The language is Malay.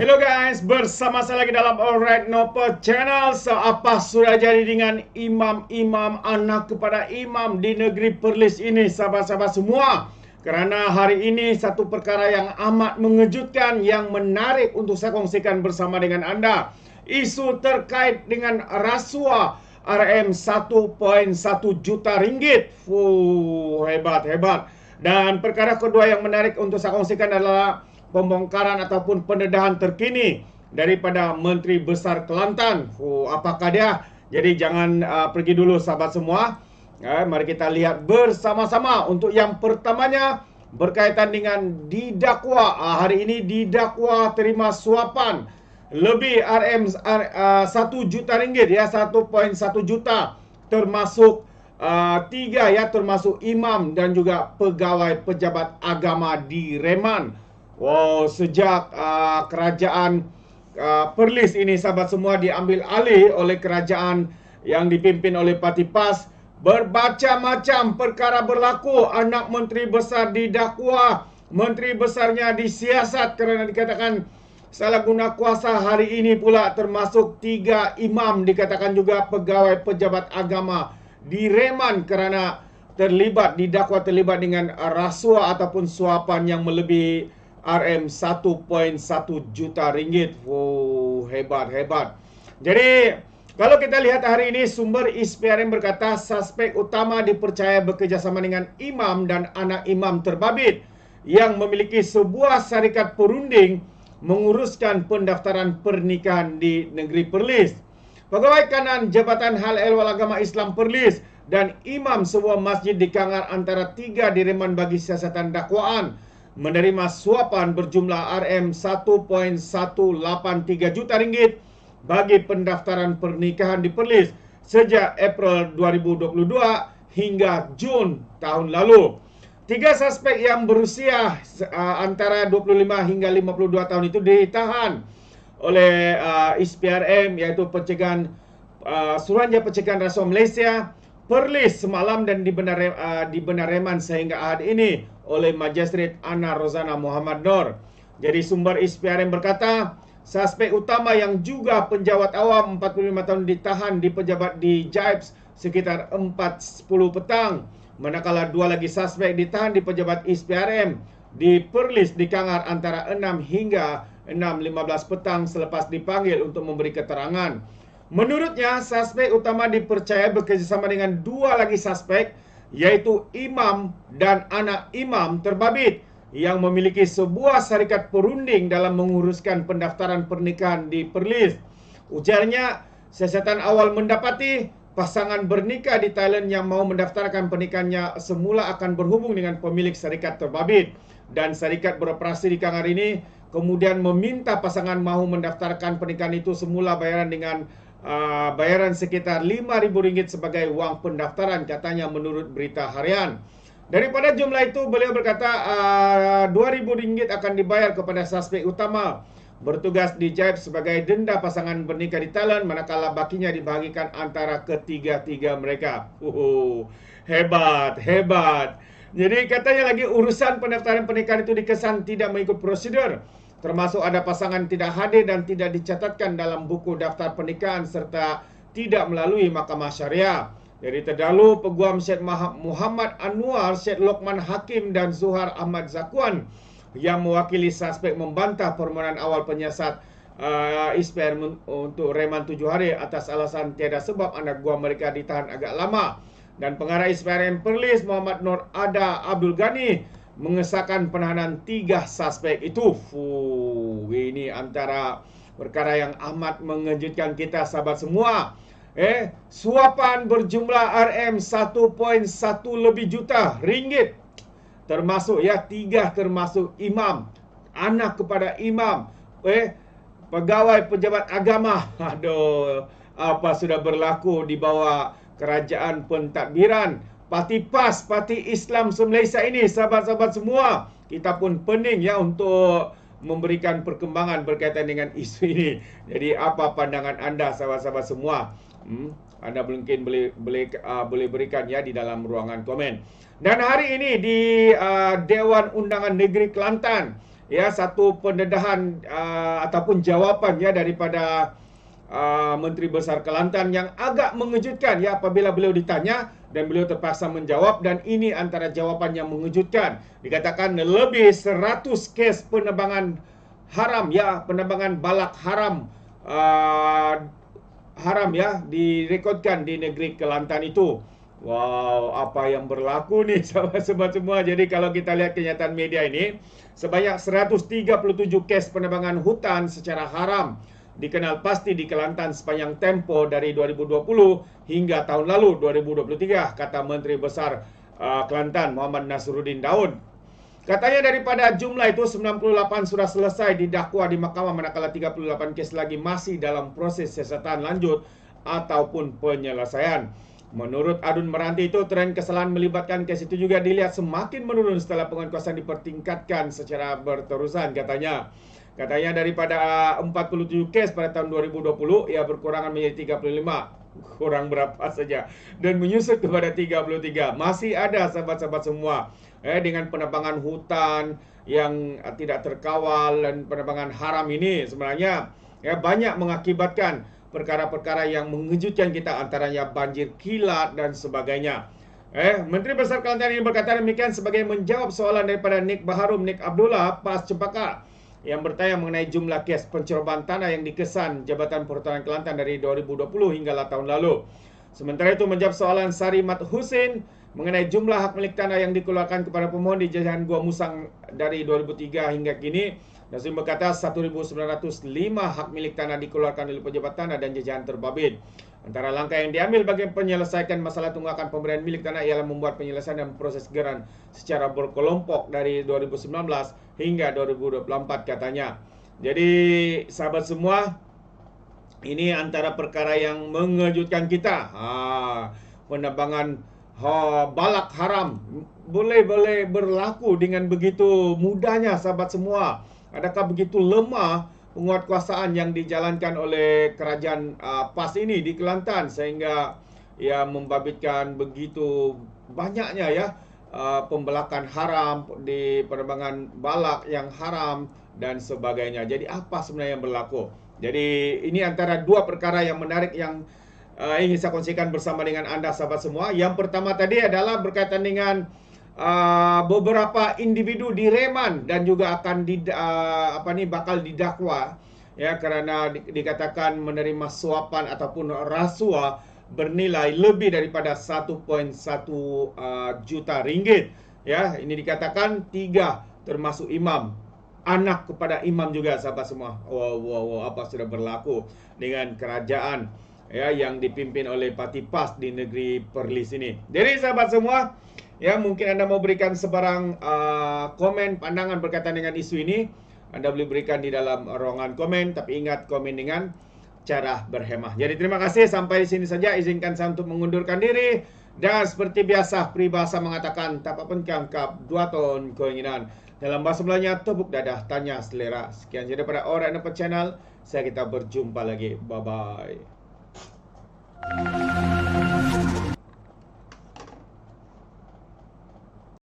Hello guys, bersama saya lagi dalam Alright Nopo Channel. So, apa sudah jadi dengan imam-imam anak kepada imam di negeri Perlis ini, sahabat-sahabat semua? Kerana hari ini satu perkara yang amat mengejutkan, yang menarik untuk saya kongsikan bersama dengan anda. Isu terkait dengan rasuah RM 1.1 juta ringgit. Hebat. Dan perkara kedua yang menarik untuk saya kongsikan adalah pembongkaran ataupun pendedahan terkini daripada Menteri Besar Kelantan. Apakah dia? Jadi jangan pergi dulu sahabat semua. Mari kita lihat bersama-sama. Untuk yang pertamanya berkaitan dengan didakwa. Hari ini didakwa terima suapan lebih RM 1 juta ringgit, ya, 1.1 juta, termasuk tiga, ya, termasuk imam dan juga pegawai pejabat agama di Reman. Wow, sejak kerajaan Perlis ini, sahabat semua, diambil alih oleh kerajaan yang dipimpin oleh Parti PAS, bermacam-macam perkara berlaku. Anak menteri besar didakwa, menteri besarnya disiasat kerana dikatakan salah guna kuasa. Hari ini pula termasuk tiga imam dikatakan juga pegawai pejabat agama di Reman kerana didakwa terlibat dengan rasuah ataupun suapan yang melebihi RM 1.1 juta ringgit. Hebat. Jadi, kalau kita lihat hari ini, sumber ISPRM berkata suspek utama dipercaya bekerjasama dengan imam dan anak imam terbabit yang memiliki sebuah syarikat perunding menguruskan pendaftaran pernikahan di negeri Perlis. Pegawai kanan Jabatan Hal Ehwal Agama Islam Perlis dan imam sebuah masjid di Kangar antara tiga di Reman bagi siasatan dakwaan menerima suapan berjumlah RM 1.183 juta ringgit bagi pendaftaran pernikahan di Perlis sejak April 2022 hingga Jun tahun lalu. Tiga suspek yang berusia antara 25 hingga 52 tahun itu ditahan oleh ISPRM, iaitu Suruhanjaya Pencegahan Rasuah Malaysia Perlis semalam, dan di Benar Reman sehingga Ahad ini oleh Magistrate Ana Rozana Muhammad Nur. Jadi sumber ISPRM berkata suspek utama yang juga penjawat awam 45 tahun ditahan di pejabat di Jaibs sekitar 4.10 petang. Manakala dua lagi suspek ditahan di pejabat ISPRM di Perlis di Kangar antara 6 hingga 6.15 petang selepas dipanggil untuk memberi keterangan. Menurutnya, suspek utama dipercaya bekerjasama dengan dua lagi suspek, yaitu imam dan anak imam terbabit yang memiliki sebuah syarikat perunding dalam menguruskan pendaftaran pernikahan di Perlis. Ujarnya, siasatan awal mendapati pasangan bernikah di Thailand yang mahu mendaftarkan pernikahannya semula akan berhubung dengan pemilik syarikat terbabit, dan syarikat beroperasi di Kangar ini kemudian meminta pasangan mahu mendaftarkan pernikahan itu semula bayaran dengan bayaran sekitar RM5.000 sebagai wang pendaftaran, katanya menurut berita harian. Daripada jumlah itu, beliau berkata RM2.000 akan dibayar kepada suspek utama bertugas di Jaib sebagai denda pasangan bernikah di Thailand, manakala bakinya dibahagikan antara ketiga-tiga mereka. Hebat. Jadi katanya lagi urusan pendaftaran pernikahan itu dikesan tidak mengikut prosedur, termasuk ada pasangan tidak hadir dan tidak dicatatkan dalam buku daftar pernikahan serta tidak melalui mahkamah syariah. Jadi terdahulu Peguam Syed Muhammad Anwar, Syed Lokman Hakim dan Zuhar Ahmad Zakwan yang mewakili suspek membantah permohonan awal penyiasat ISPRM untuk reman 7 hari atas alasan tiada sebab anak buah mereka ditahan agak lama. Dan pengarah ISPRM Perlis Muhammad Nur Ada Abdul Ghani mengesahkan penahanan tiga suspek itu. Ini antara perkara yang amat mengejutkan kita, sahabat semua. Suapan berjumlah RM 1.1 lebih juta ringgit, termasuk tiga termasuk imam, anak kepada imam, pegawai pejabat agama. Apa sudah berlaku di bawah kerajaan pentadbiran Parti PAS, Parti Islam se-Malaysia ini, sahabat-sahabat semua. Kita pun pening untuk memberikan perkembangan berkaitan dengan isu ini. Jadi apa pandangan anda, sahabat-sahabat semua? Anda mungkin boleh berikan di dalam ruangan komen. Dan hari ini di Dewan Undangan Negeri Kelantan ya satu pendedahan ataupun jawapan ya daripada Menteri Besar Kelantan yang agak mengejutkan ya apabila beliau ditanya dan beliau terpaksa menjawab, dan ini antara jawapan yang mengejutkan. Dikatakan lebih 100 kes penerbangan haram ya, penerbangan balak haram haram ya direkodkan di negeri Kelantan itu. Wow, apa yang berlaku nih sahabat-sahabat semua. Jadi kalau kita lihat kenyataan media ini, sebanyak 137 kes penerbangan hutan secara haram dikenal pasti di Kelantan sepanjang tempo dari 2020 hingga tahun lalu 2023, kata Menteri Besar Kelantan Muhammad Nasruddin Daud. Katanya daripada jumlah itu 98 sudah selesai didakwa di mahkamah, manakala 38 kes lagi masih dalam proses siasatan lanjut ataupun penyelesaian. Menurut Adun Meranti itu, tren kesalahan melibatkan kes itu juga dilihat semakin menurun setelah penguatkuasaan dipertingkatkan secara berterusan, katanya. Katanya daripada 47 kes pada tahun 2020, ia berkurangan menjadi 35. Kurang berapa saja. Dan menyusut kepada 33. Masih ada sahabat-sahabat semua dengan penerbangan hutan yang tidak terkawal dan penerbangan haram ini sebenarnya banyak mengakibatkan perkara-perkara yang mengejutkan kita, antaranya banjir kilat dan sebagainya. Menteri Besar Kelantan ini berkata demikian sebagai menjawab soalan daripada Nik Baharum Nik Abdullah PAS Cempaka yang bertanya mengenai jumlah kes pencerobohan tanah yang dikesan Jabatan Perhutanan Kelantan dari 2020 hingga tahun lalu. Sementara itu menjawab soalan Sari Mat Husin mengenai jumlah hak milik tanah yang dikeluarkan kepada pemohon di jajahan Gua Musang dari 2003 hingga kini, Nassim berkata 1.905 hak milik tanah dikeluarkan oleh pejabat tanah dan jajahan terbabit. Antara langkah yang diambil bagi menyelesaikan masalah tunggakan pemberian milik tanah ialah membuat penyelesaian dan proses geran secara berkelompok dari 2019 hingga 2024, katanya. Jadi sahabat semua, ini antara perkara yang mengejutkan kita. Penerbangan balak haram boleh berlaku dengan begitu mudahnya sahabat semua. Adakah begitu lemah penguatkuasaan yang dijalankan oleh kerajaan PAS ini di Kelantan sehingga ia membabitkan begitu banyaknya ya pembelakan haram di penerbangan balak yang haram dan sebagainya. Jadi apa sebenarnya yang berlaku? Jadi ini antara dua perkara yang menarik yang ingin saya kongsikan bersama dengan anda sahabat semua. Yang pertama tadi adalah berkaitan dengan beberapa individu di Reman dan juga akan bakal didakwa ya karena dikatakan menerima suapan ataupun rasuah bernilai lebih daripada 1.1 juta ringgit. Ya, ini dikatakan 3 termasuk imam, anak kepada imam juga sahabat semua. Wow, apa sudah berlaku dengan kerajaan ya yang dipimpin oleh Parti PAS di negeri Perlis ini. Jadi sahabat semua, ya mungkin anda mau berikan sebarang komen, pandangan berkaitan dengan isu ini, anda boleh berikan di dalam ruangan komen, tapi ingat komen dengan cara berhemah. Jadi terima kasih, sampai di sini saja. Izinkan saya untuk mengundurkan diri. Dan seperti biasa, peribahasa mengatakan tak apa pun kangkap 2 ton keinginan. Dalam bahasa Melayunya, tepuk dadah, tanya selera. Sekian saja daripada Alright Nampak Channel. Kita berjumpa lagi. Bye-bye.